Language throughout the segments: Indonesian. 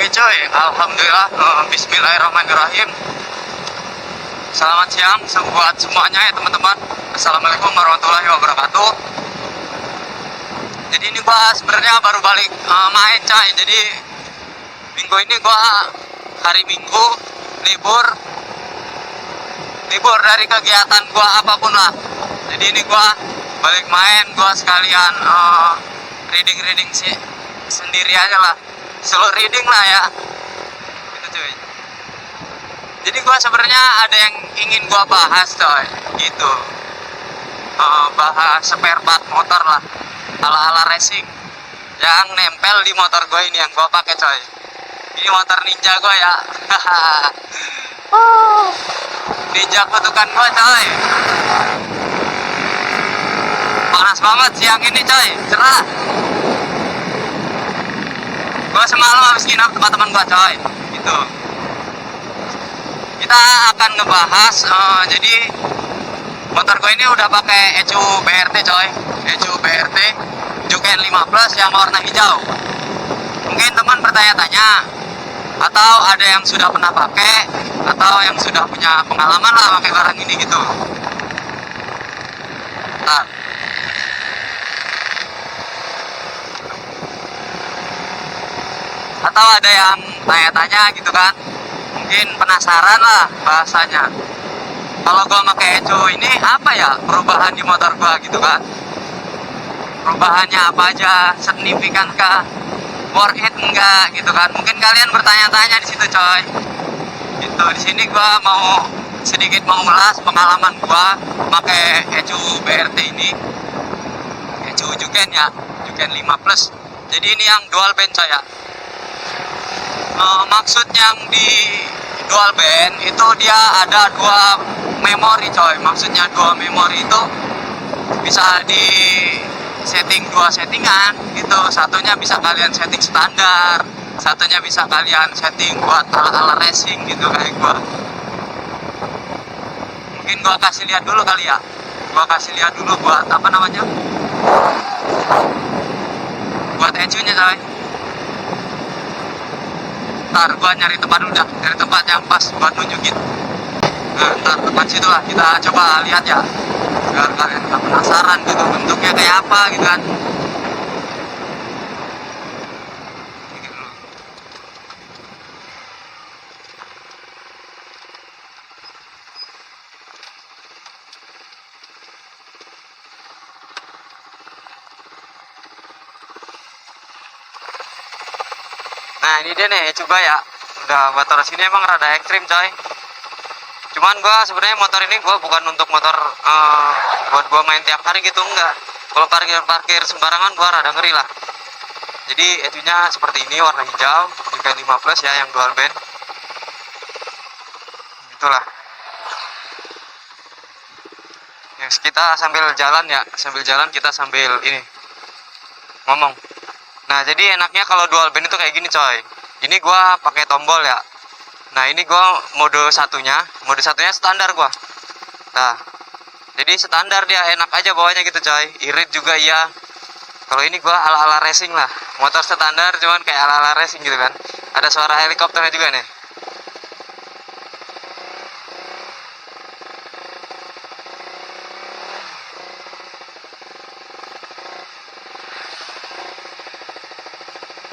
Oke coy, alhamdulillah, bismillahirrahmanirrahim. Selamat siang buat semuanya ya teman-teman. Assalamualaikum warahmatullahi wabarakatuh. Jadi ini gua sebenarnya baru balik main coy. Jadi minggu ini gua hari Minggu libur dari kegiatan gua apapun lah. Jadi ini gua balik main, gua sekalian reading sih sendiri aja lah, solo reading lah ya gitu cuy. Jadi gua sebenarnya ada yang ingin gua bahas coy gitu, bahas spare part motor lah ala racing yang nempel di motor gua ini yang gua pakai coy. Ini motor Ninja gua ya. Ninja kutukan gua coy. Panas banget siang ini coy, cerah. Gua semalam habis nginap tempat teman gua coy gitu. Kita akan ngebahas jadi motor gua ini udah pakai ECU BRT coy, ECU BRT Juken 5 Plus yang warna hijau. Mungkin teman bertanya-tanya, atau ada yang sudah pernah pakai, atau yang sudah punya pengalaman lah pakai barang ini gitu. Bentar. Atau ada yang tanya-tanya gitu kan, mungkin penasaran lah bahasanya, kalau gua pakai ECU ini apa ya perubahan di motor gua gitu kan, perubahannya apa aja, signifikan kah, worth it enggak gitu kan. Mungkin kalian bertanya-tanya di situ coy gitu. Di sini gua mau sedikit mengulas pengalaman gua pakai ECU BRT ini, ECU Juken ya, Juken 5 Plus. Jadi ini yang dual band coy ya. Maksud yang di dual band itu dia ada dua memori coy. Maksudnya dua memori itu bisa di setting dua settingan gitu. Satunya bisa kalian setting standar, satunya bisa kalian setting buat ala racing gitu kayak gua. Mungkin gua kasih lihat dulu kali ya. Gua kasih lihat dulu buat apa namanya, buat ECU-nya coy. Ntar gua nyari tempat dulu dah, nyari tempat yang pas buat nunjukin. Nah, ntar tempat situ lah kita coba lihat ya, biar kalian gak penasaran gitu bentuknya kayak apa gitu kan. Nah ini dia nih, coba ya. Udah motor sini emang rada ekstrim coy. Cuman gua sebenarnya motor ini gua bukan untuk motor buat gua main tiap hari gitu, enggak. Kalau parkir sembarangan gua rada ngeri lah. Jadi etunya seperti ini, warna hijau, Juken 5 Plus ya, yang dual band. Itulah. Yang kita sambil jalan ya, kita sambil ini ngomong. Nah jadi enaknya kalau dual band itu kayak gini coy. Ini gua pakai tombol ya. Nah ini gua mode satunya standar gua. Nah jadi standar dia, enak aja bawanya gitu coy. Irit juga ya. Kalau ini gua ala racing lah. Motor standar cuman kayak ala racing gitu kan. Ada suara helikopternya juga nih.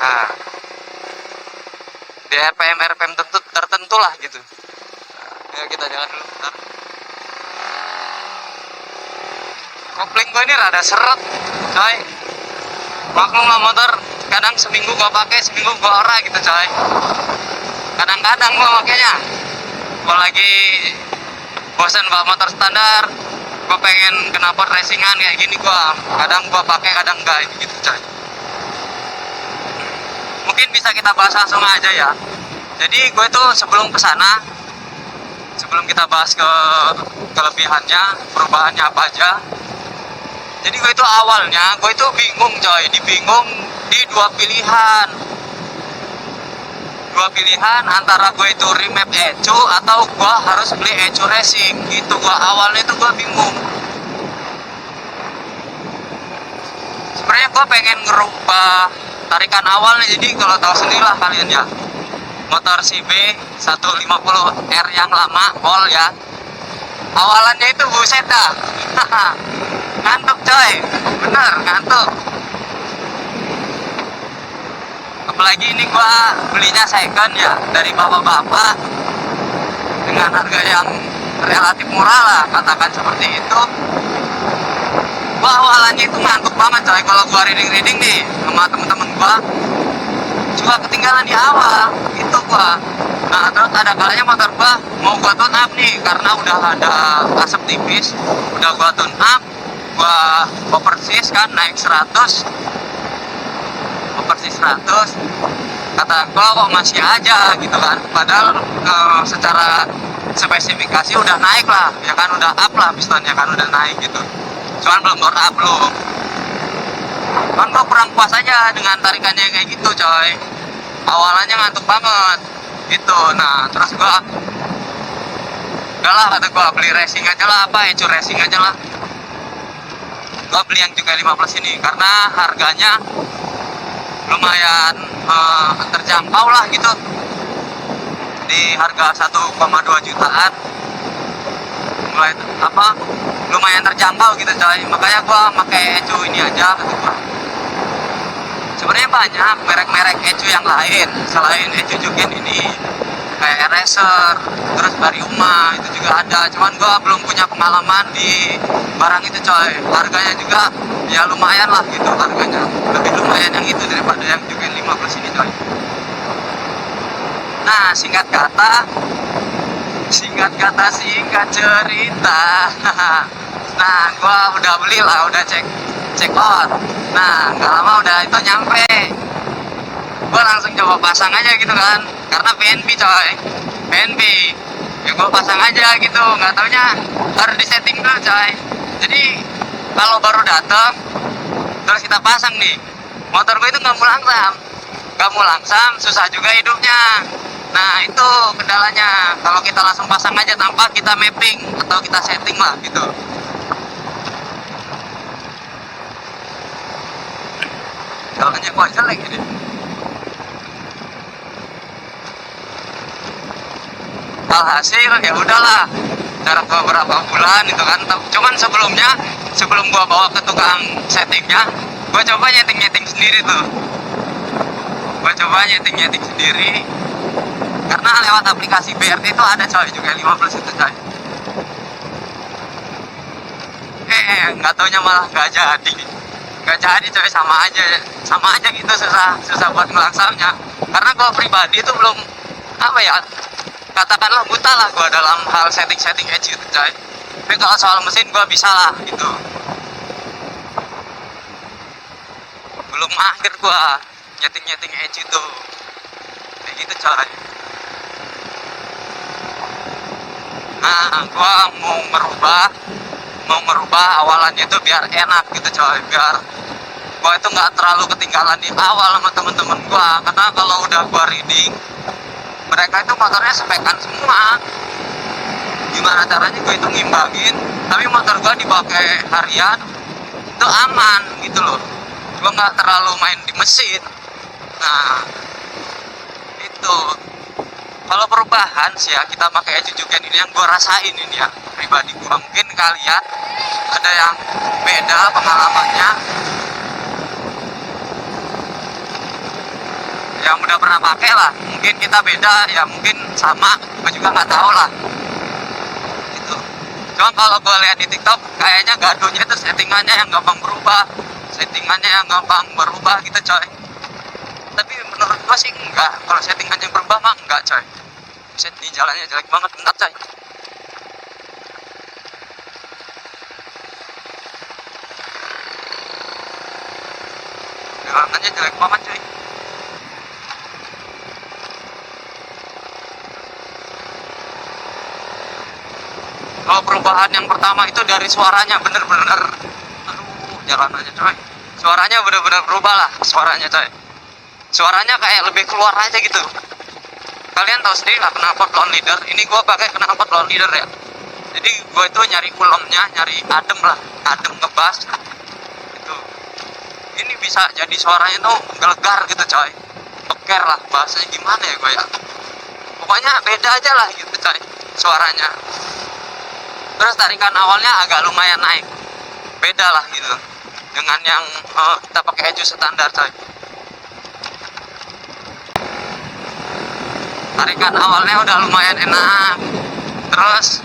Nah, di RPM tertentu lah gitu. Ayo kita jalan dulu bentar. Kopling gua ini rada seret coy. Maklum lah, motor kadang seminggu gua pakai, seminggu gua ora gitu coy. Kadang-kadang gua makanya kalau lagi bosan bawa motor standar, gua pengen knalpot racingan kayak gini, gua kadang gua pakai, kadang enggak gitu coy. Mungkin bisa kita bahas langsung aja ya. Jadi gue itu sebelum kesana, sebelum kita bahas ke kelebihannya, perubahannya apa aja. Jadi gue itu awalnya, gue itu bingung coy, bingung di dua pilihan. Dua pilihan antara gue itu remap ECU atau gue harus beli ECU racing gitu. Gue awalnya itu gue bingung. Sebenarnya gue pengen ngerubah tarikan awalnya. Jadi kalau tahu sendiri lah kalian ya, motor CB 150R yang lama Pol ya. Awalannya itu buset dah. Ngantuk coy, bener ngantuk. Apalagi ini gua belinya second ya, dari bapak-bapak dengan harga yang relatif murah lah, katakan seperti itu. Gua awalannya itu ngantuk banget coy. Kalau gua reading nih sama temen-temen gua juga ketinggalan di awal itu gua. Nah terus ada kalanya motor gua mau gua tune up nih karena udah ada asap tipis, udah gua tune up, gua overseas kan naik 100, overseas 100, kata gua kok masih aja gitu kan, padahal secara spesifikasi udah naik lah ya kan, udah up lah pistonnya kan, udah naik gitu, cuman belum bore up belum. Kan gua kurang puas aja dengan tarikannya kayak gitu coy, awalannya ngantuk banget gitu. Nah terus gua udahlah, kata gua beli racing aja lah, apa ecu racing aja lah. Gua beli yang juga 15 ini karena harganya lumayan terjangkau lah gitu, di harga 1,2 jutaan mulai apa lumayan terjangkau gitu coy. Makanya gua pakai ecu ini aja gitu gua. Sebenarnya banyak merek-merek ecu yang lain selain ecu Jugen ini, kayak Racer, terus Bariuma itu juga ada, cuman gua belum punya pengalaman di barang itu coy. Harganya juga ya lumayan lah gitu, harganya lebih lumayan yang itu daripada yang Jugen 15 ini coy. Nah singkat cerita nah gua udah beli lah, udah check out. Nah nggak lama udah itu nyampe, gua langsung coba pasang aja gitu kan, karena PNB coy, PNB ya gua pasang aja gitu, nggak taunya harus disetting dulu coy. Jadi kalau baru dateng terus kita pasang nih, motor gua itu nggak mau langsam, susah juga hidupnya. Nah itu kendalanya, kalau kita langsung pasang aja tanpa kita mapping atau kita setting lah gitu. Jalannya kok jelek ini. Alhasil ya udahlah, jarak beberapa bulan itu kan. Cuman sebelum gua bawa ke tukang settingnya, gua coba nyeting sendiri tuh. Karena lewat aplikasi BRT itu ada coy, juga 15 itu coy. Nggak taunya malah nggak jadi coy, sama aja gitu, susah buat ngelaksamnya. Karena gua pribadi itu belum apa ya, katakanlah buta lah gua dalam hal setting edge gitu coy. Tapi kalau soal mesin gua bisa lah gitu, belum akhir gua nyeting edge itu kayak gitu coy. Nah gua mau merubah awalannya itu biar enak gitu coy, biar gua itu nggak terlalu ketinggalan di awal sama temen-temen gua. Karena kalau udah gua reading, mereka itu motornya spekan semua. Gimana caranya gue itu ngimbangin tapi motor gua dipakai harian itu aman gitu loh, gua nggak terlalu main di mesin. Nah itu kalau perubahan sih ya, kita pakai ecu Jugen ini yang gue rasain ini ya, pribadi gue. Mungkin kalian ada yang beda pengalamannya, yang udah pernah pakai lah, mungkin kita beda ya, mungkin sama, gue juga nggak tahu lah gitu. Cuma kalau gue lihat di TikTok kayaknya gaduhnya itu settingannya yang gampang berubah gitu coy. Tapi menurut gua sih enggak, kalau settingannya berubah mah enggak coy. Buset, ini jalannya jelek banget, bentar coy. Jalanannya jelek banget coy. Kalau perubahan yang pertama itu dari suaranya, bener-bener aduh jalanannya coy, suaranya bener-bener berubah lah suaranya coy. Suaranya kayak lebih keluar aja gitu. Kalian tahu sendiri lah knalpot lawn leader. Ini gue pakai knalpot lawn leader ya. Jadi gue itu nyari ulemnya, nyari adem lah, adem ngebas gitu. Ini bisa jadi suaranya tuh gelegar gitu coy, peker lah bahasanya, gimana ya gue ya. pokoknya beda aja lah gitu coy suaranya. Terus tarikan awalnya agak lumayan naik, beda lah gitu dengan yang kita pakai ecu standar coy. Tarikan awalnya udah lumayan enak. Terus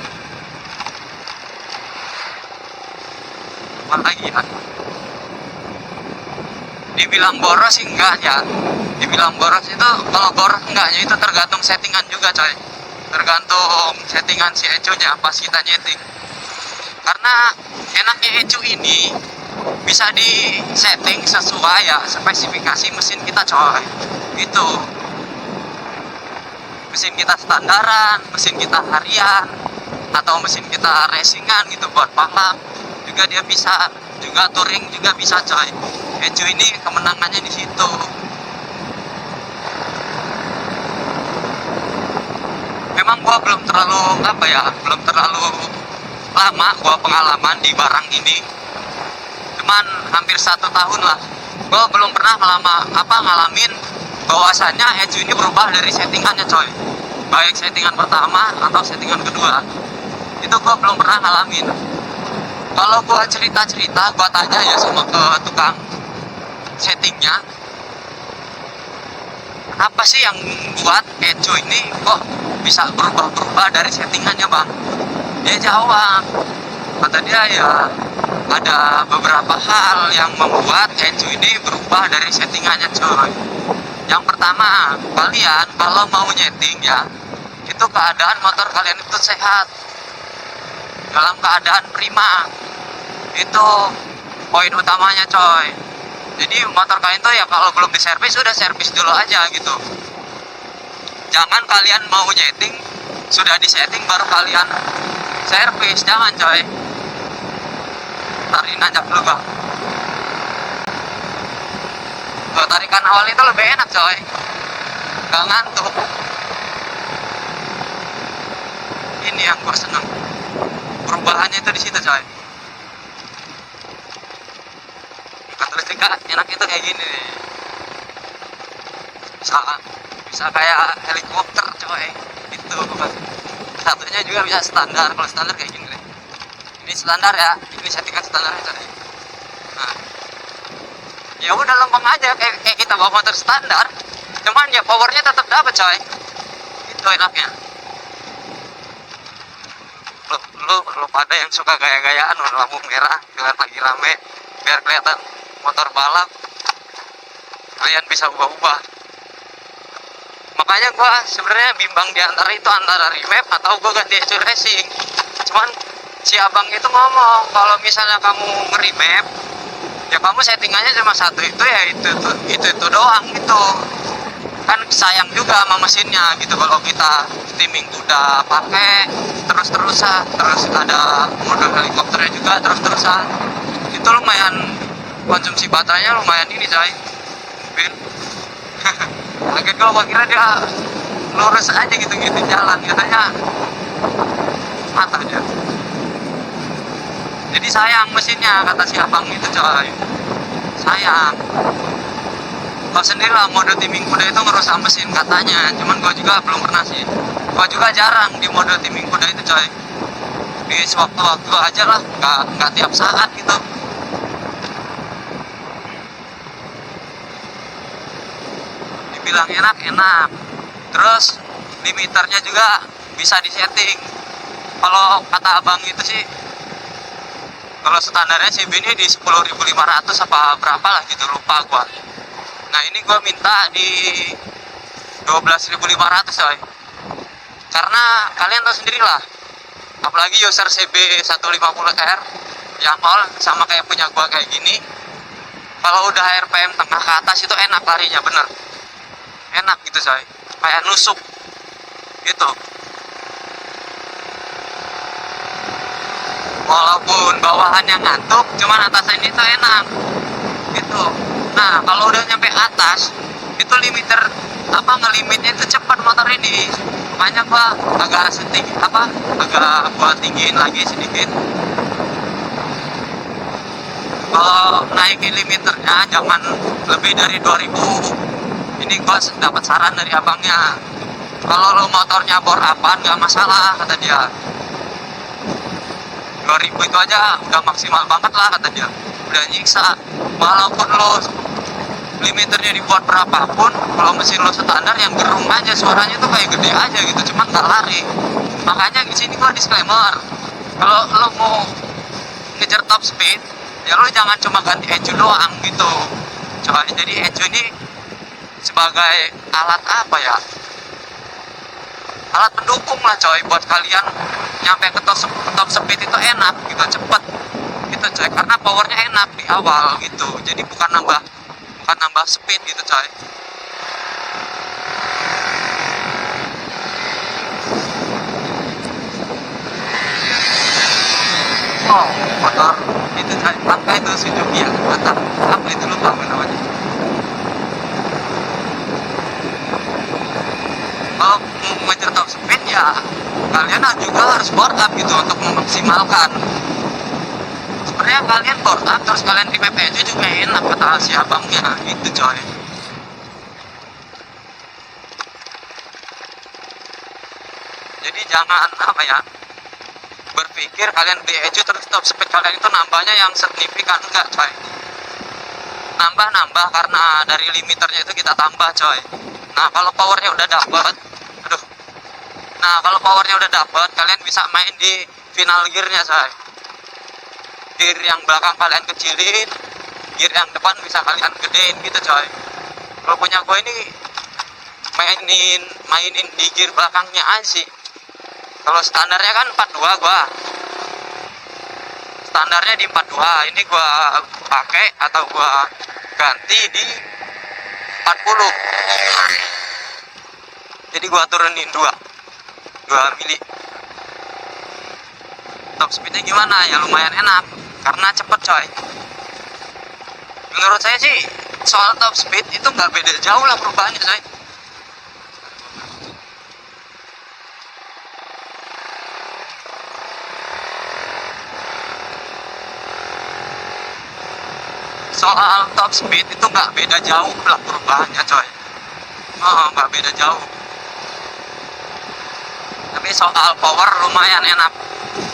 apa lagi ya, dibilang boros sih enggak ya. Dibilang boros itu, kalau boros enggaknya itu tergantung settingan juga coy, tergantung settingan si ecunya pas kita nyeting. Karena enaknya ecu ini bisa di setting sesuai ya spesifikasi mesin kita coy. Gitu, mesin kita standaran, mesin kita harian, atau mesin kita racingan gitu buat balap juga dia bisa, juga touring juga bisa coy. Ecu ini kemenangannya di situ. Memang gua belum terlalu belum terlalu lama gua pengalaman di barang ini, cuman hampir 1 tahun lah. Gua belum pernah ngalamin bahwasannya ecu ini berubah dari settingannya coy, baik settingan pertama atau settingan kedua, itu gua belum pernah ngalamin. Kalau gua cerita-cerita, gua tanya ya sama ke tukang settingnya, apa sih yang buat ecu ini kok bisa berubah-berubah dari settingannya bang? Dia jawab, kata dia ya ada beberapa hal yang membuat ecu ini berubah dari settingannya coy. Yang pertama, kalian kalau mau nyeting ya, itu keadaan motor kalian itu sehat, dalam keadaan prima. Itu poin utamanya coy. Jadi motor kalian tuh ya kalau belum diservis, udah servis dulu aja gitu. Jangan kalian mau nyeting sudah disetting baru kalian servis, jangan coy. Tarik nanjak dulu bang. Tuh, tarikan awal itu lebih enak coy, gak ngantuk. Ini yang gue seneng, perubahannya itu di situ coy. Terus juga enaknya tuh kayak gini nih, bisa kayak helikopter coy. Itu satunya juga bisa standar. Kalau standar kayak gini nih, ini standar ya, ini settingan standarnya coy. Nah, ya udah lempeng aja kayak kita bawa motor standar, cuman ya powernya tetap dapat coy. Itu enaknya. Lu pada yang suka gaya-gayaan lampu merah dengan lagi rame biar kelihatan motor balap, kalian bisa ubah-ubah. Makanya gua sebenarnya bimbang di antara itu, antara remap atau gua ganti ecu racing. Cuman si abang itu ngomong kalau misalnya kamu nge-remap ya kamu settingannya cuma satu itu ya, itu doang gitu kan. Sayang juga sama mesinnya gitu kalau kita steaming udah pakai terus-terusan. Terus ada mode helikopternya juga terus-terusan, itu lumayan konsumsi baterainya lumayan ini coy. Akhirnya gua kira dia lurus aja gitu-gitu jalan, katanya mata aja. Jadi sayang mesinnya kata si abang itu coy, sayang. Kau sendiri lah mode timing kuda itu ngerusak mesin katanya, cuman gua juga belum pernah sih. Gua juga jarang di mode timing kuda itu coy, di sewaktu-waktu aja lah, nggak tiap saat gitu. Dibilang enak. Terus limiternya juga bisa disetting. Kalau kata abang itu sih, kalau standarnya CB ini di 10.500 apa berapa lah gitu, lupa gua. Nah ini gua minta di 12.500 coy. Karena kalian tahu sendiri lah, apalagi user CB 150R yang all sama kayak punya gua kayak gini, kalau udah RPM tengah ke atas itu enak larinya, bener enak gitu coy, kayak nusuk gitu. Walaupun bawahannya ngantuk, cuman atasnya ini tuh enak gitu. Nah kalau udah nyampe atas itu limiter ngelimitnya itu cepat motor ini. Makanya gua agak gua tinggiin lagi sedikit. Kalau naikin limiternya jangan lebih dari 2000. Ini gua dapat saran dari abangnya, Kalau lo motornya bor apaan nggak masalah kata dia. 2000 itu aja udah maksimal banget lah kata dia, udah nyiksa. Walaupun lo limiternya dibuat berapapun, kalau mesin lo standar yang gerung aja, suaranya tuh kayak gede aja gitu, cuman nggak lari. Makanya di sini gua disclaimer, kalau lo mau ngejar top speed ya lo jangan cuma ganti ECU doang gitu coy. Jadi ECU ini sebagai alat apa ya, alat pendukung lah coy, buat kalian nyampe ke top speed itu enak gitu, cepet gitu coy, karena powernya enak di awal gitu. Jadi bukan nambah speed gitu coy. Oh, motor itu coy, pakai itu Suzuki ya, mantap. Apa itu lupa namanya. Kalau mau mengejar top speed ya kalian juga harus board up gitu untuk memaksimalkan. Sebenarnya kalian board up terus kalian di PPJ juga enak kata si abangnya gitu coy. Jadi jangan apa ya, berpikir kalian beli ECU terus top speed kalian itu nambahnya yang signifikan, enggak coy. Nambah karena dari limiternya itu kita tambah coy. Nah kalau powernya udah dapet, kalian bisa main di final gearnya coy. Gear yang belakang kalian kecilin, gear yang depan bisa kalian gedein gitu coy. Kalau punya gue ini mainin di gear belakangnya aja sih. Kalau standarnya kan 42 gua. Standarnya di 42. Ini gua pakai atau gua ganti di 40. Jadi gua turunin 2 mili. Top speednya gimana? Ya lumayan enak karena cepet coy. Menurut saya sih soal top speed itu nggak beda jauh lah perubahannya coy. Soal top speed itu nggak beda jauh lah perubahannya coy. Oh, nggak beda jauh. Tapi soal power lumayan enak,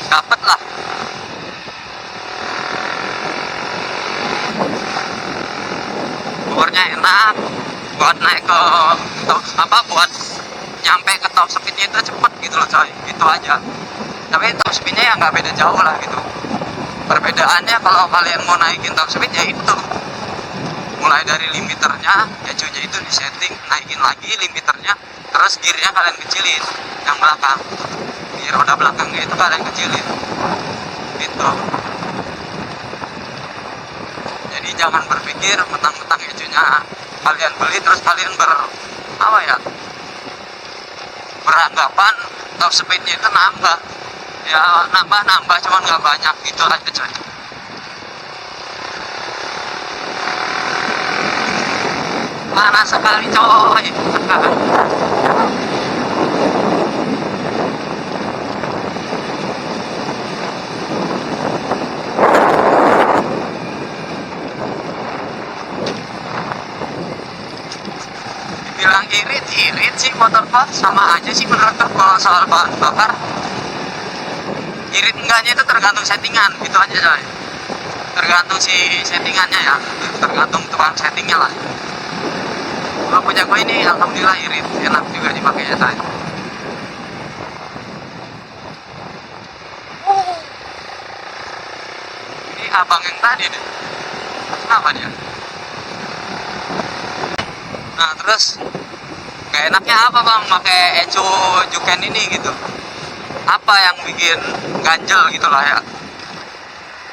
dapet lah. Powernya enak, buat naik ke buat nyampe ke top speednya itu cepet gitu loh coy. Itu aja. Tapi top speednya ya nggak beda jauh lah gitu. Perbedaannya kalau kalian mau naikin top speed ya itu mulai dari limiternya, ECU-nya itu disetting, naikin lagi limiternya, terus gearnya kalian kecilin yang belakang, gear roda belakangnya itu kalian kecilin gitu. Jadi jangan berpikir mentang-mentang ECU-nya kalian beli terus kalian beranggapan top speednya itu nambah. Ya nambah cuman nggak banyak gitu aja coy. Panas sekali coy. Dibilang irit sih motor gua, sama aja sih menurut gua. Kalau soal bahan bakar irit enggaknya itu tergantung settingan gitu aja coy. Tergantung si settingannya ya, tergantung tukang settingnya lah. Kalau punya gue ini alhamdulillah irit, enak juga dipakainya coy. Ini abang yang tadi deh, kenapa dia? Nah terus gak enaknya apa bang pakai ECU Juken ini gitu? Apa yang bikin ganjel gitu lah ya?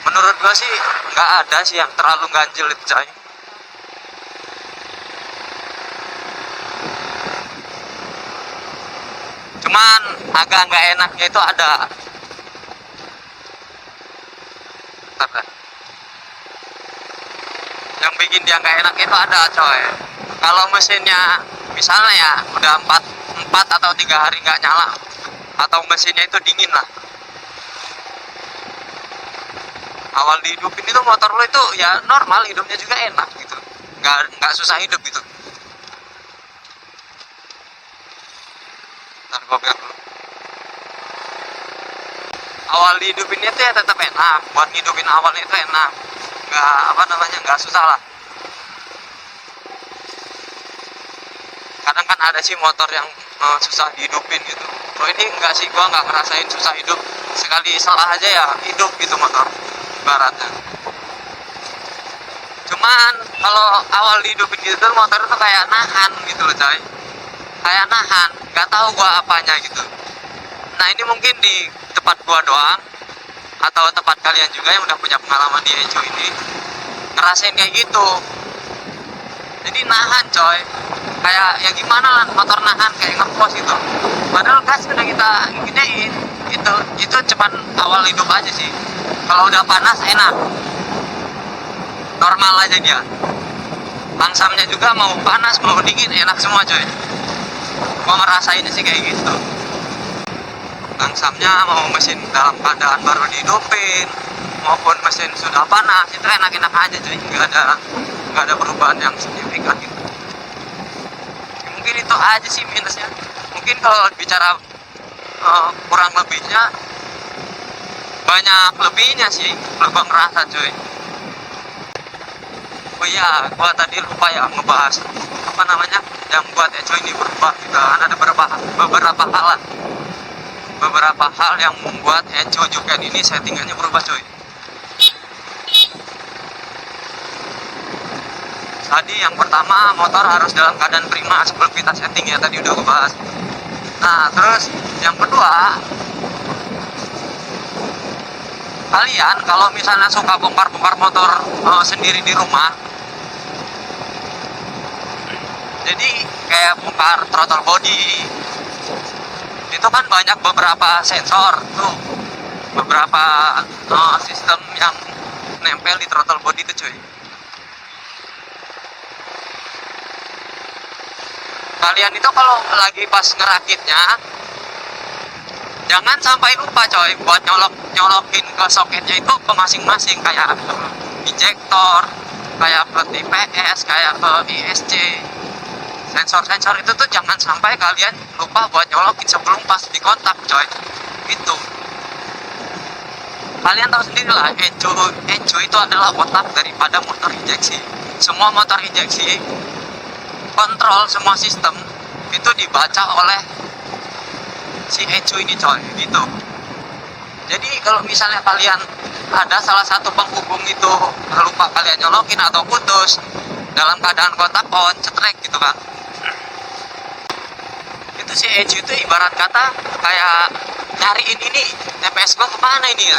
Menurut gua sih nggak ada sih yang terlalu ganjel itu coy. Cuman agak nggak enaknya itu ada. Yang bikin dia nggak enak itu ada coy. Kalau mesinnya misalnya ya udah 4 atau 3 hari nggak nyala, atau mesinnya itu dingin lah, awal dihidupin itu motor lo itu ya normal, hidupnya juga enak gitu, nggak susah hidup gitu. Ntar gue biar dulu. Awal dihidupinnya tuh ya tetap enak, buat ngidupin awalnya itu enak, nggak apa namanya, nggak susah lah. Kadang kan ada sih motor yang susah dihidupin gitu. Kalau ini enggak sih, gua nggak ngerasain susah hidup. Sekali salah aja ya hidup gitu motor baratnya. Cuman kalau awal dihidupin gitu motor itu kayak nahan gitu loh coy, kayak nahan, nggak tahu gua apanya gitu. Nah ini mungkin di tempat gua doang atau tempat kalian juga yang udah punya pengalaman di Echo ini ngerasain kayak gitu. Jadi nahan coy, kayak ya gimana lah motor nahan kayak ngepos gitu. Padahal gas udah kita gedein gitu. Itu cuman awal hidup aja sih. Kalau udah panas enak, normal aja dia. Langsamnya juga mau panas mau dingin enak semua coy. Gua ngerasain sih kayak gitu. Langsamnya mau mesin dalam keadaan baru dihidupin maupun mesin sudah panas itu enak-enak aja cuy, nggak ada perubahan yang signifikan gitu. Mungkin itu aja sih minusnya. Mungkin kalau bicara kurang lebihnya, banyak lebihnya sih kalau gua ngerasa cuy. Oh iya, gua tadi lupa ya ngebahas apa namanya yang buat Echo ini berubah gitu. Ada beberapa hal yang membuat Echo Juken ini settingannya berubah cuy. Tadi yang pertama motor harus dalam keadaan prima sebelum kita setting ya, tadi udah gue bahas. Nah terus yang kedua, kalian kalau misalnya suka bongkar-bongkar motor sendiri di rumah, jadi kayak bongkar throttle body itu kan banyak beberapa sensor tuh, beberapa sistem yang nempel di throttle body itu cuy. Kalian itu kalau lagi pas ngerakitnya jangan sampai lupa coy buat nyolokin ke soketnya itu ke masing-masing, kayak ke injektor, kayak ke TPS, kayak ke ISC. Sensor-sensor itu tuh jangan sampai kalian lupa buat nyolokin sebelum pas di kontak coy. Itu kalian tahu sendiri lah, Echo itu adalah otak daripada motor injeksi. Semua motor injeksi, kontrol semua sistem itu dibaca oleh si Echo ini coy gitu. Jadi kalau misalnya kalian ada salah satu penghubung itu lupa kalian nyolokin atau putus dalam keadaan kontak on, cetrek gitu kan, itu si Echo itu ibarat kata kayak nyariin ini TPS gua kemana ini ya.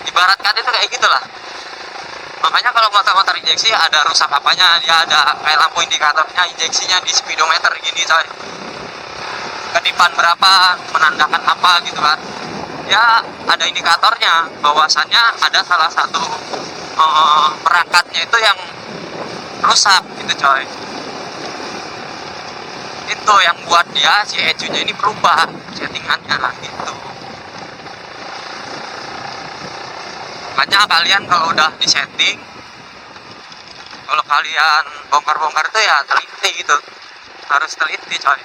Ibarat kata itu kayak gitulah. Makanya kalau motor-motor injeksi ada rusak apanya, dia ada kayak lampu indikatornya injeksinya di speedometer gini coy. Kedipan berapa, menandakan apa gitu kan. Ya ada indikatornya bahwasannya ada salah satu perangkatnya itu yang rusak gitu coy. Itu yang buat dia si Echo-nya ini berubah settingannya gitu. Makanya kalian kalau udah di setting, kalau kalian bongkar-bongkar itu ya teliti gitu, harus teliti coy.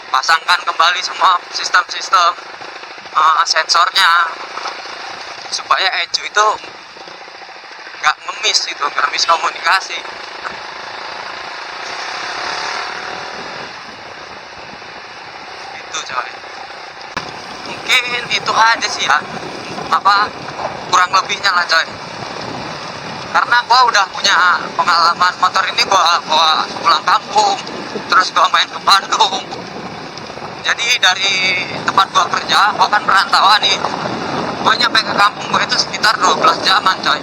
Pasangkan kembali semua sistem-sistem sensornya supaya Echo itu nggak ngemis komunikasi. Itu coy. Mungkin itu aja sih ya, kurang lebihnya lah coy. Karena gua udah punya pengalaman motor ini, gua pulang kampung, terus gua main ke Bandung. Jadi dari tempat gua kerja, gua kan perantauan nih, gua nyampe ke kampung gua itu sekitar 12 jaman coy.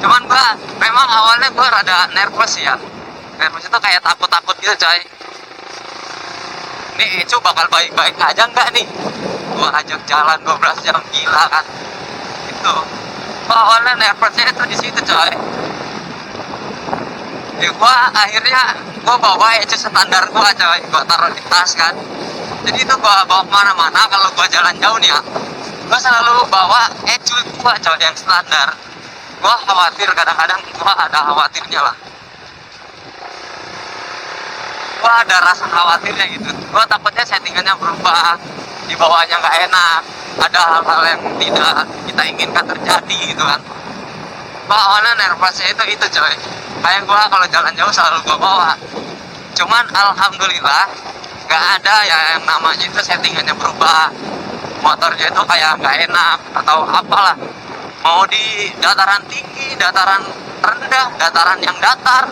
Cuman gua memang awalnya gua rada nervous ya. Nervous itu kayak takut-takut gitu coy. Nih Echo bakal baik-baik aja enggak nih? Gua ajak jalan 12 jam, gila kan? Itu awalnya nervousnya itu di situ coy. Gua akhirnya bawa Echo standar gua coy, gua taruh di tas kan. Jadi itu gua bawa kemana-mana kalau gua jalan jauh nih ya, gua selalu bawa Echo gua coy yang standar. Gua khawatir, kadang-kadang gua ada khawatirnya lah. gua ada rasa khawatirnya gitu. Gua takutnya settingannya berubah, di bawahnya nggak enak, ada hal-hal yang tidak kita inginkan terjadi gitu kan. Gua awalnya nervousnya itu coy, kayak gua kalau jalan jauh selalu gua bawa. Cuman alhamdulillah nggak ada ya yang namanya itu settingannya berubah, motornya itu kayak nggak enak atau apalah, mau di dataran tinggi, dataran rendah, dataran yang datar,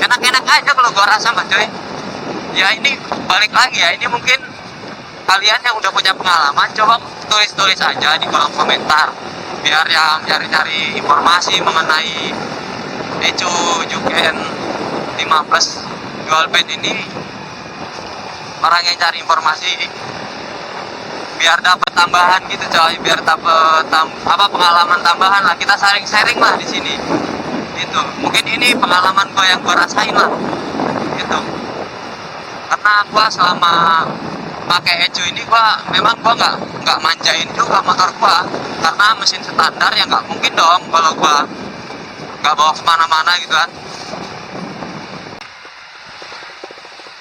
enak-enak aja kalau gua rasa mah coy. Ya ini balik lagi ya, ini mungkin kalian yang udah punya pengalaman coba tulis-tulis aja di kolom komentar, biar yang cari-cari informasi mengenai Ecu Juken 5 plus dual bed ini, orang yang cari informasi biar dapat tambahan gitu coy, biar dapat pengalaman tambahan lah, kita sharing-sharing lah di sini gitu. Mungkin ini pengalaman gua yang gua rasain lah gitu, karena gua selama pakai Ecu ini gua nggak manjain juga motor gua, karena mesin standar ya nggak mungkin dong kalau gua nggak bawa kemana-mana gitu kan.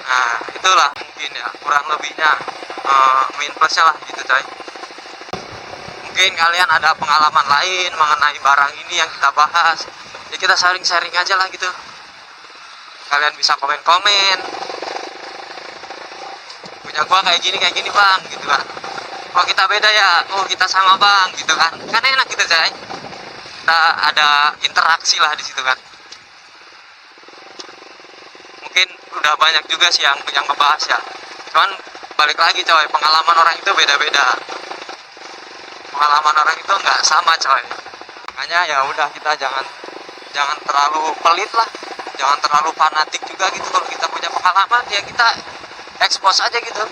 Nah itulah mungkin ya kurang lebihnya min plusnya lah gitu coy. Mungkin kalian ada pengalaman lain mengenai barang ini yang kita bahas, ya kita sharing-sharing aja lah gitu. Kalian bisa komen-komen, punya gua kayak gini bang gitu kan, oh kita beda ya, oh kita sama bang gitu kan enak gitu coy. Kita ada interaksi lah di situ kan. Mungkin udah banyak juga sih yang ngebahas ya, cuman balik lagi coy, pengalaman orang itu beda-beda, pengalaman orang itu nggak sama coy. Makanya ya udah, kita jangan terlalu pelit lah, jangan terlalu fanatik juga gitu. Kalau kita punya pengalaman ya kita expose aja gitu,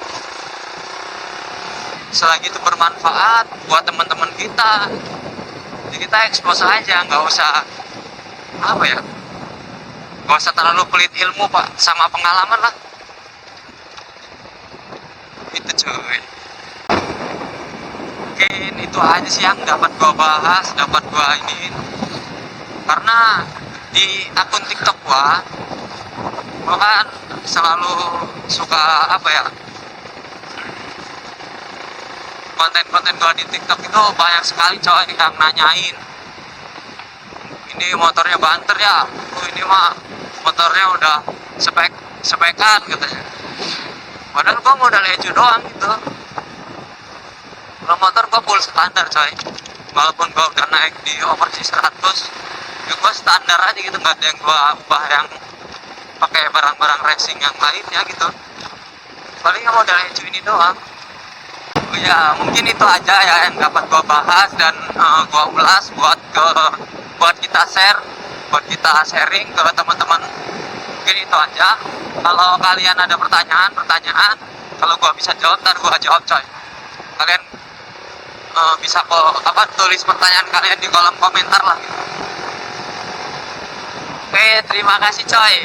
selagi itu bermanfaat buat teman-teman kita ya kita expose aja, nggak usah nggak usah terlalu pelit ilmu pak sama pengalaman lah itu cuy. Mungkin itu aja sih yang dapat gua bahas, dapat gua iniin, karena di akun TikTok gua kan selalu suka konten-konten gua di TikTok itu banyak sekali coy yang nanyain, ini motornya banter ya, ini mah motornya udah spekan katanya. Padahal gua modal Ecu doang gitu. Kalau motor gua full standar coy, walaupun gua udah naik di overseas 100 ya gua standar aja gitu, nggak ada yang gua ubah yang pakai barang-barang racing yang lainnya gitu. Paling modal Ecu ini doang. Oh ya mungkin itu aja ya yang dapat gua bahas dan gua ulas buat kita share, buat kita sharing ke teman-teman. Mungkin itu aja. Kalau kalian ada pertanyaan, kalau gua bisa jawab ntar gua jawab coy. Kalian bisa tulis pertanyaan kalian di kolom komentar lah gitu. Oke, terima kasih coy.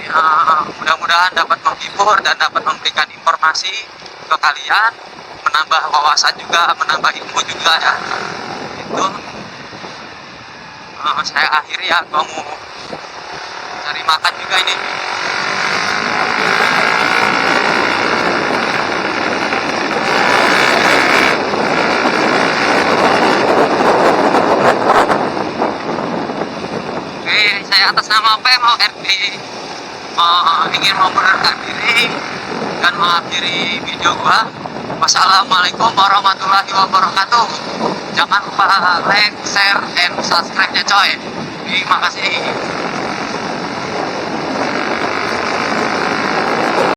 Mudah-mudahan dapat menghibur dan dapat memberikan informasi ke kalian, menambah wawasan juga, menambah ilmu juga ya. Itu saya akhiri ya, gua mau cari makan juga ini. Oke, saya atas nama PMORD ingin mengundurkan diri dan mengakhiri video gua. Wassalamualaikum warahmatullahi wabarakatuh. Jangan lupa like, share, and subscribe ya coy. Terima kasih.